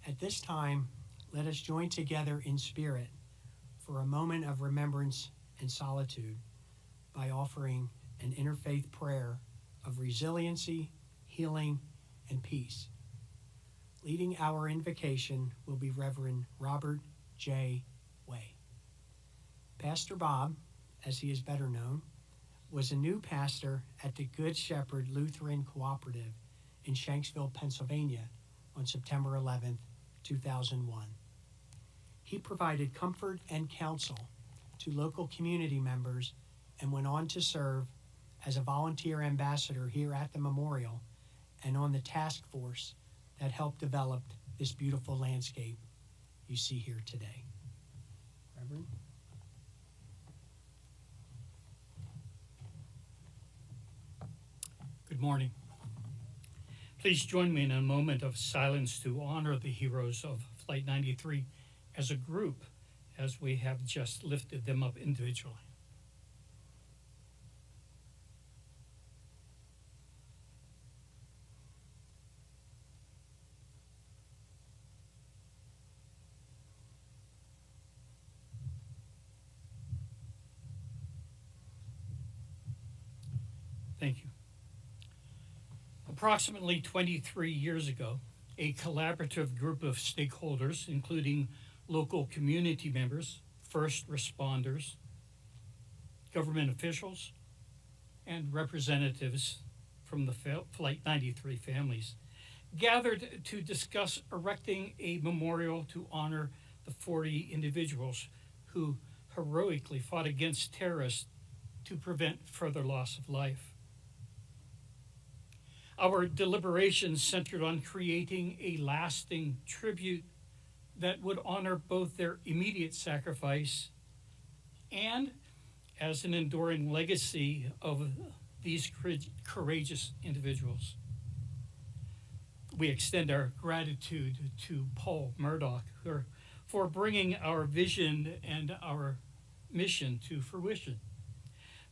At this time, let us join together in spirit for a moment of remembrance and solitude by offering an interfaith prayer of resiliency, healing, and peace. Leading our invocation will be Reverend Robert J. Way. Pastor Bob, as he is better known, was a new pastor at the Good Shepherd Lutheran Cooperative in Shanksville, Pennsylvania on September 11th, 2001. He provided comfort and counsel to local community members and went on to serve as a volunteer ambassador here at the memorial and on the task force that helped develop this beautiful landscape you see here today. Reverend? Good morning. Please join me in a moment of silence to honor the heroes of Flight 93 as a group, as we have just lifted them up individually. Thank you. Approximately 23 years ago, a collaborative group of stakeholders, including local community members, first responders, government officials, and representatives from the Flight 93 families, gathered to discuss erecting a memorial to honor the 40 individuals who heroically fought against terrorists to prevent further loss of life. Our deliberations centered on creating a lasting tribute that would honor both their immediate sacrifice and as an enduring legacy of these courageous individuals. We extend our gratitude to Paul Murdoch for bringing our vision and our mission to fruition.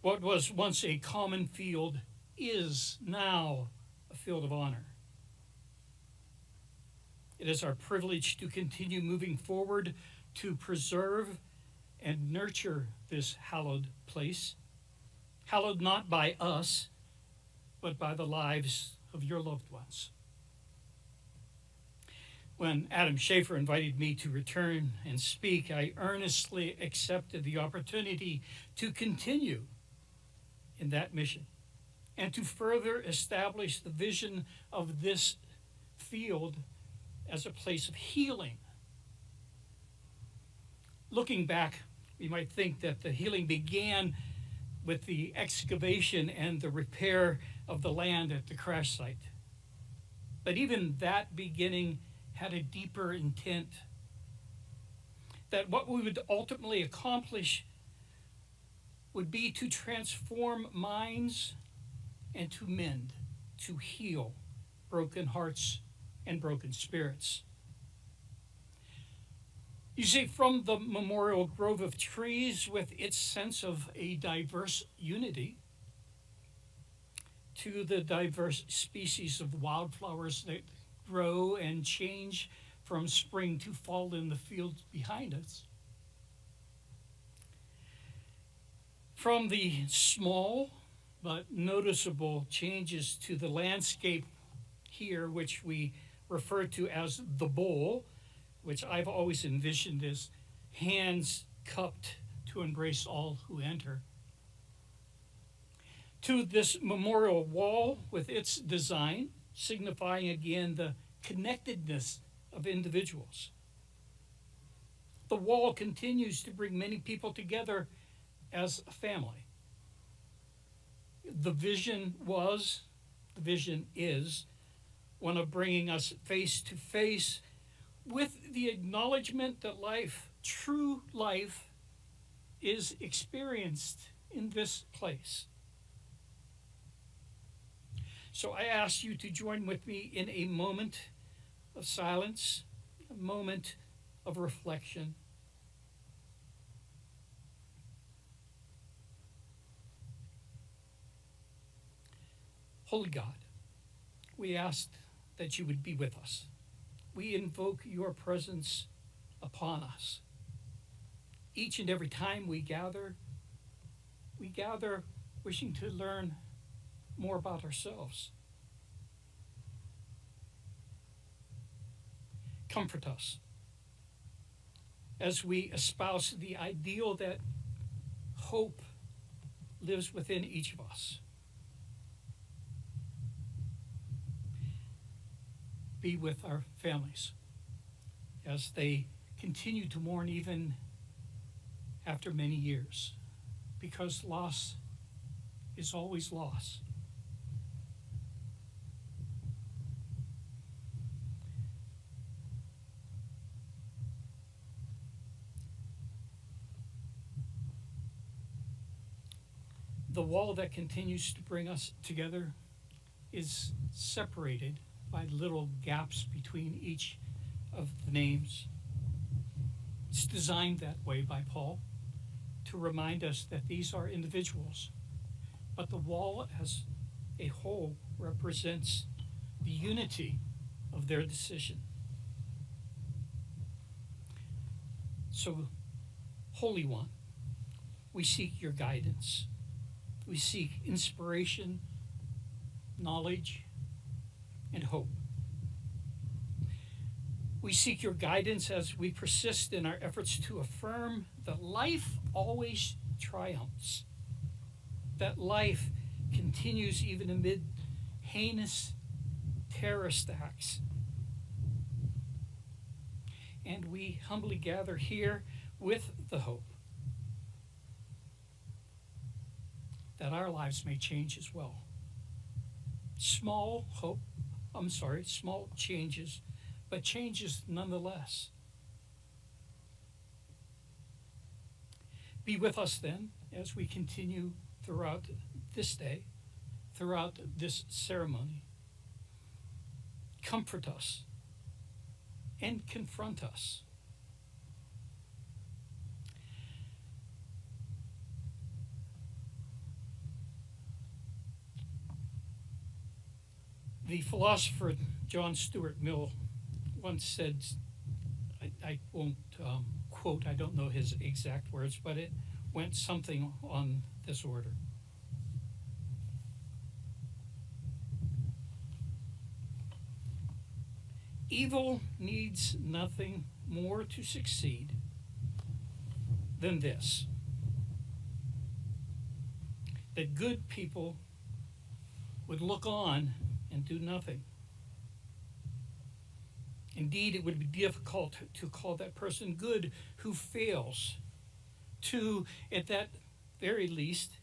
What was once a common field is now a field of honor. It is our privilege to continue moving forward to preserve and nurture this hallowed place, hallowed not by us, but by the lives of your loved ones. When Adam Schaefer invited me to return and speak, I earnestly accepted the opportunity to continue in that mission and to further establish the vision of this field as a place of healing. Looking back, we might think that the healing began with the excavation and the repair of the land at the crash site. But even that beginning had a deeper intent, that what we would ultimately accomplish would be to transform minds and to mend, to heal broken hearts and broken spirits. You see, from the memorial grove of trees with its sense of a diverse unity to the diverse species of wildflowers that grow and change from spring to fall in the fields behind us, from the small but noticeable changes to the landscape here, which we refer to as the bowl, which I've always envisioned as hands cupped to embrace all who enter, to this memorial wall with its design, signifying again the connectedness of individuals. The wall continues to bring many people together as a family. The vision is one of bringing us face to face with the acknowledgement that life, true life, is experienced in this place. So I ask you to join with me in a moment of silence, a moment of reflection. Holy God, we ask that you would be with us. we invoke your presence upon us. Each and every time we gather wishing to learn more about ourselves. Comfort us as we espouse the ideal that hope lives within each of us. Be with our families as they continue to mourn even after many years, because loss is always loss. The wall that continues to bring us together is separated by little gaps between each of the names. It's designed that way by Paul to remind us that these are individuals, but the wall as a whole represents the unity of their decision. So, Holy One, we seek your guidance. We seek inspiration, knowledge, and hope. We seek your guidance as we persist in our efforts to affirm that life always triumphs, that life continues even amid heinous terrorist acts. And we humbly gather here with the hope that our lives may change as well. Small changes, but changes nonetheless. Be with us then as we continue throughout this day, throughout this ceremony. Comfort us and confront us. The philosopher John Stuart Mill once said, I won't quote, I don't know his exact words, but it went something on this order. Evil needs nothing more to succeed than this: that good people would look on and do nothing. Indeed, it would be difficult to call that person good who fails to, at that very least,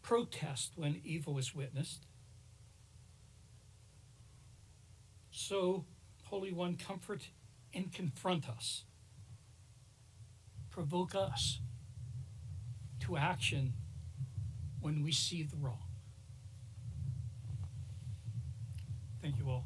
protest when evil is witnessed. So, Holy One, comfort and confront us. Provoke us to action when we see the wrong. Thank you all.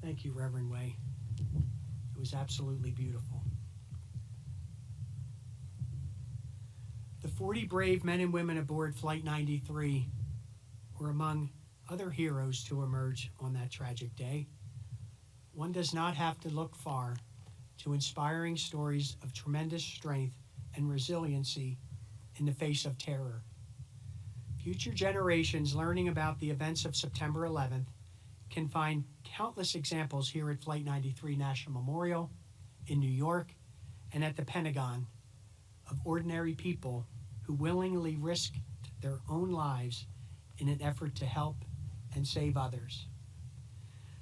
Thank you, Reverend Way. It was absolutely beautiful. The 40 brave men and women aboard Flight 93 were among other heroes to emerge on that tragic day. One does not have to look far to inspiring stories of tremendous strength and resiliency in the face of terror. Future generations learning about the events of September 11th can find countless examples here at Flight 93 National Memorial, in New York, and at the Pentagon of ordinary people who willingly risked their own lives in an effort to help and save others.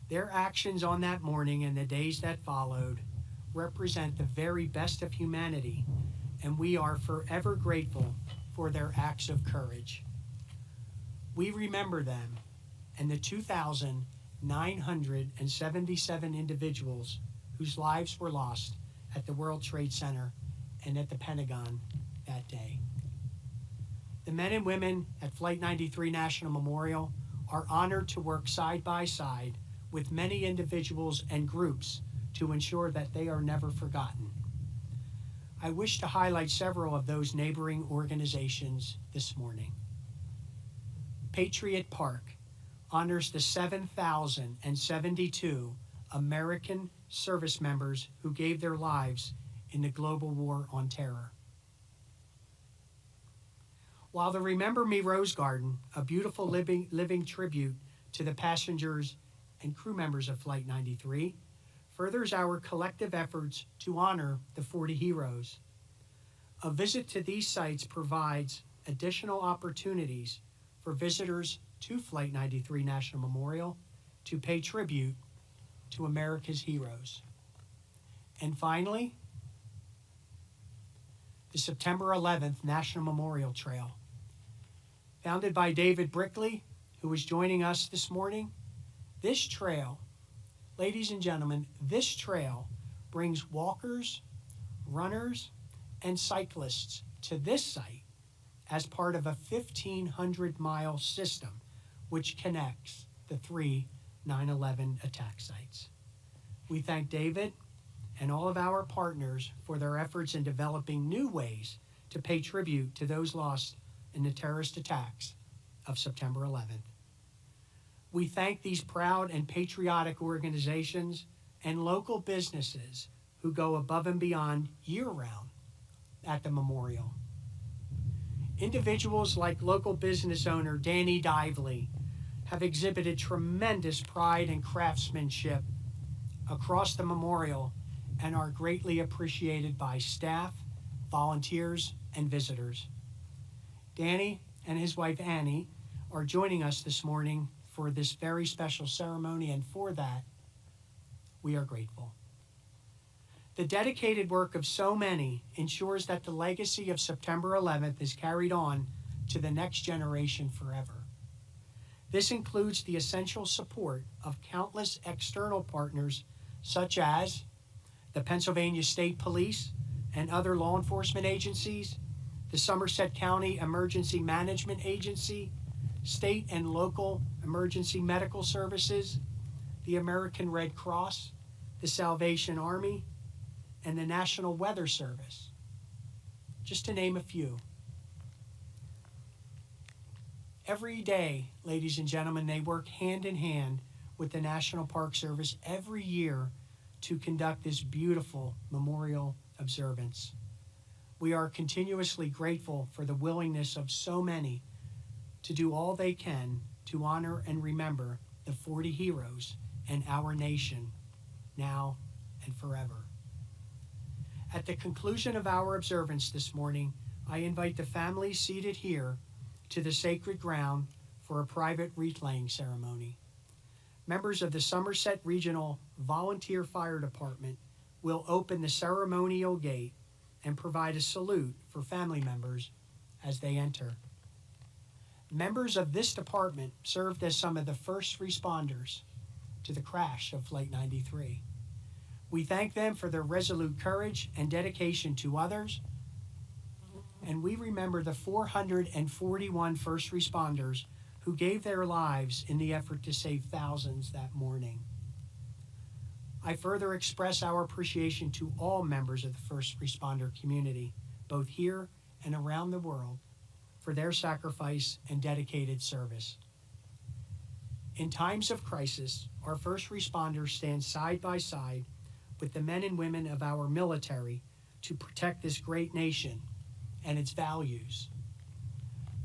Their actions on that morning and the days that followed represent the very best of humanity, and we are forever grateful for their acts of courage. We remember them and the 2,977 individuals whose lives were lost at the World Trade Center and at the Pentagon that day. The men and women at Flight 93 National Memorial are honored to work side by side with many individuals and groups to ensure that they are never forgotten. I wish to highlight several of those neighboring organizations this morning. Patriot Park honors the 7,072 American service members who gave their lives in the global war on terror. While the Remember Me Rose Garden, a beautiful living tribute to the passengers and crew members of Flight 93, furthers our collective efforts to honor the 40 heroes. A visit to these sites provides additional opportunities for visitors to Flight 93 National Memorial to pay tribute to America's heroes. And finally, the September 11th National Memorial Trail. Founded by David Brickley, who is joining us this morning, this trail, ladies and gentlemen, this trail brings walkers, runners, and cyclists to this site as part of a 1,500-mile system which connects the three 9/11 attack sites. We thank David and all of our partners for their efforts in developing new ways to pay tribute to those lost in the terrorist attacks of September 11th. We thank these proud and patriotic organizations and local businesses who go above and beyond year-round at the memorial. Individuals like local business owner Danny Dively have exhibited tremendous pride and craftsmanship across the memorial and are greatly appreciated by staff, volunteers, and visitors. Danny and his wife Annie are joining us this morning for this very special ceremony, and for that, we are grateful. The dedicated work of so many ensures that the legacy of September 11th is carried on to the next generation forever. This includes the essential support of countless external partners such as the Pennsylvania State Police and other law enforcement agencies, the Somerset County Emergency Management Agency, state and local emergency medical services, the American Red Cross, the Salvation Army, and the National Weather Service, just to name a few. Every day, ladies and gentlemen, they work hand in hand with the National Park Service every year to conduct this beautiful memorial observance. We are continuously grateful for the willingness of so many to do all they can to honor and remember the 40 heroes and our nation now and forever. At the conclusion of our observance this morning, I invite the families seated here to the sacred ground for a private wreath-laying ceremony. Members of the Somerset Regional Volunteer Fire Department will open the ceremonial gate and provide a salute for family members as they enter. Members of this department served as some of the first responders to the crash of Flight 93. We thank them for their resolute courage and dedication to others, and we remember the 441 first responders who gave their lives in the effort to save thousands that morning. I further express our appreciation to all members of the first responder community, both here and around the world, for their sacrifice and dedicated service. In times of crisis, our first responders stand side by side with the men and women of our military to protect this great nation and its values.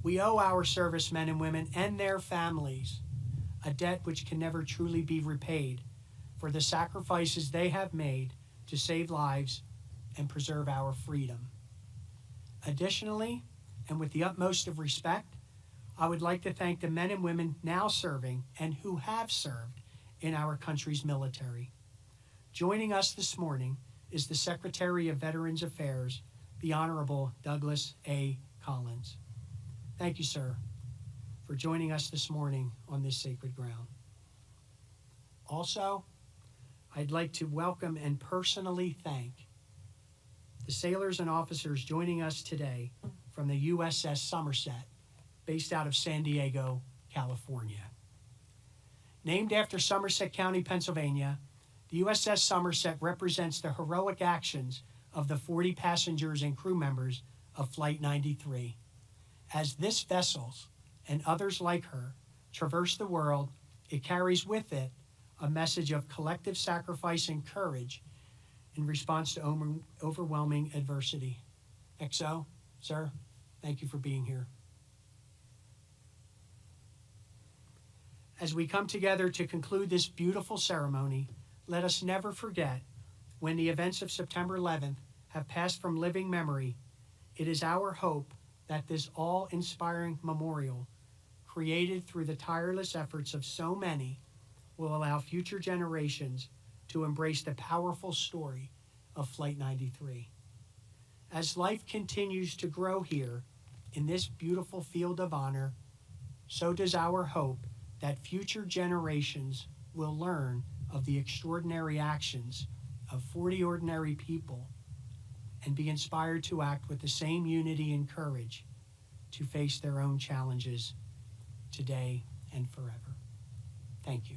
We owe our servicemen and women and their families a debt which can never truly be repaid for the sacrifices they have made to save lives and preserve our freedom. Additionally, and with the utmost of respect, I would like to thank the men and women now serving and who have served in our country's military. Joining us this morning is the Secretary of Veterans Affairs, the Honorable Douglas A. Collins. Thank you, sir, for joining us this morning on this sacred ground. Also, I'd like to welcome and personally thank the sailors and officers joining us today from the USS Somerset, based out of San Diego, California. Named after Somerset County, Pennsylvania, the USS Somerset represents the heroic actions of the 40 passengers and crew members of Flight 93. As this vessel and others like her traverse the world, it carries with it a message of collective sacrifice and courage in response to overwhelming adversity. XO, sir, thank you for being here. As we come together to conclude this beautiful ceremony, let us never forget, when the events of September 11th have passed from living memory, it is our hope that this awe-inspiring memorial, created through the tireless efforts of so many, will allow future generations to embrace the powerful story of Flight 93. As life continues to grow here in this beautiful field of honor, so does our hope that future generations will learn of the extraordinary actions of 40 ordinary people and be inspired to act with the same unity and courage to face their own challenges today and forever. Thank you.